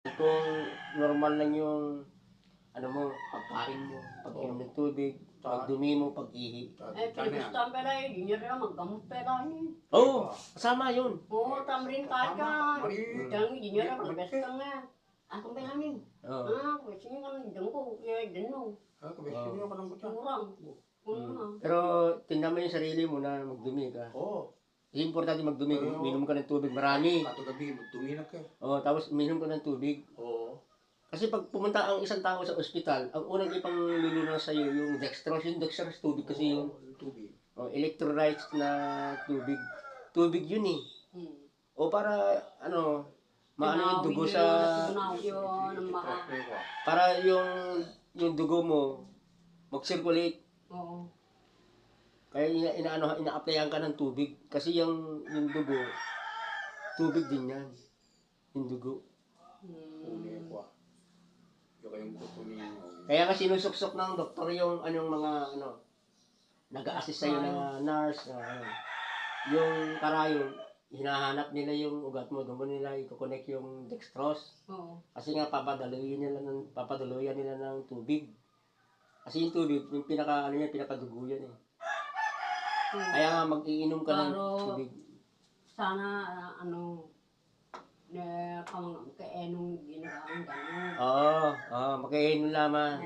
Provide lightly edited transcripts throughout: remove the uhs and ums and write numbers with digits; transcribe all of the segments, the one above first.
Kung normal lang yung ano mo, pagkain mo, pag-inom ng tubig, pagdumi mo, pag-ihi. Pinagustan pala eh, di niya rin maggamot pala eh. Oo, kasama yun. Oo, tamrin kahit ka. Diyan, di niya rin magbesta nga. Akong pala nin. Oo. Kasi nga diyan ko, kaya diyan no. Kurang. Pero tingnan mo yung sarili mo na magdumi ka. Oo. Importante magdumi, minom ka ng tubig, marami. Katugabi, magdumi na ka. Oo, tapos minom ka ng tubig. Oo. Kasi pag pumunta ang isang tao sa ospital, ang unang ipangluluna sa iyo yung dextrose. Yung dextrose tubig kasi yung Tubig. electrolytes na tubig. Tubig yun eh. O para ano, maano yung dugo sa para yung dugo mo mag-circulate. Oo. Kaya ina-applyan ka ng tubig kasi yung dugo tubig din yan. Yung dugo. Kaya nga sinusuksok ng doktor yung mga nag-a-assist sa'yo na nurse na yung karayon, hinahanap nila yung ugat mo, doon mo nila i-connect yung dextrose. Oo. Kasi nga papadaluyan nila ng tubig. Kasi yung tubig, yung pinakadugo yan eh. Kaya nga mag-iinom ka ng tubig. Sana na kaenong ginagaan gano'n. Oo, mag-iinom lamang.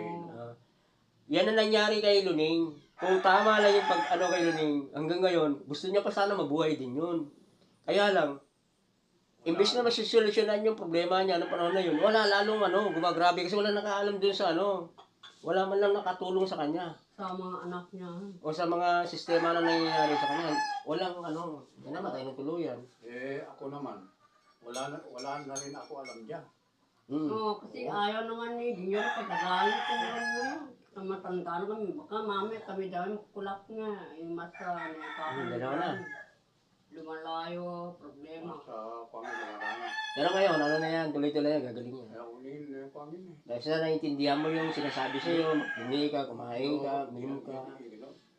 Yan ang nangyari kay Luning. Kung tama lang yung kay Luning, hanggang ngayon, gusto niya pa sana mabuhay din yun. Kaya lang, imbes na masusolusyonan yung problema niya ng panahon na yun, wala lalong gumagrabe kasi wala nakaalam dun sa wala man lang nakatulong sa kanya. Sa mga anak niya. O sa mga sistema na nangyayari sa kanya, walang yan namatay ng tuluyan. Ako naman, wala na rin ako alam dyan. Oo, kasi ayaw naman ni Junior pagkagalit ko naman mo yan. Matanda na kami, baka mami kami daw kulak nga. Yung masa Dalawa na. Lumalayo, problema. Sa Panginoon na. Pero ngayon, na yan, tuloy-tuloy yan, gagaling yan. Kaya unin na yung Panginoon. Dahil sa naiintindihan mo yung sinasabi sa'yo, magdumi ka, kumain ka, minum ka.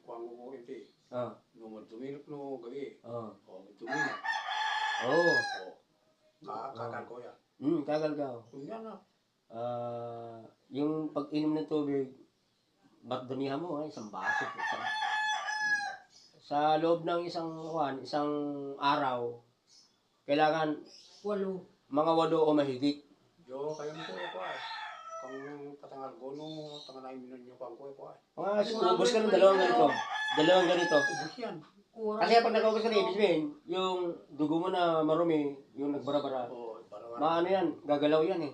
Kuang mo iti. Oo. Nung magdumilok no gabi. Oo. Magdumilok. Oo. Kakal ko yan. Kagal ka. Kunya na. Yung pag-inom ng tubig, ba't damihan mo isang baso. Sa loob ng isang araw, kailangan 8. mga 8 o mahigit. Yo, kayo mo ko ay. Kung patangal ko no, tanganay minon nyo pang ko ay. Ubus ka ng dalawang ganito. Dalawang ganito. Ubus yan. Kasi pag nakaubos ka na, ibig sabihin, yung dugo mo na marumi, yung nagbara-bara, Oo, para maano yan, gagalaw yan eh.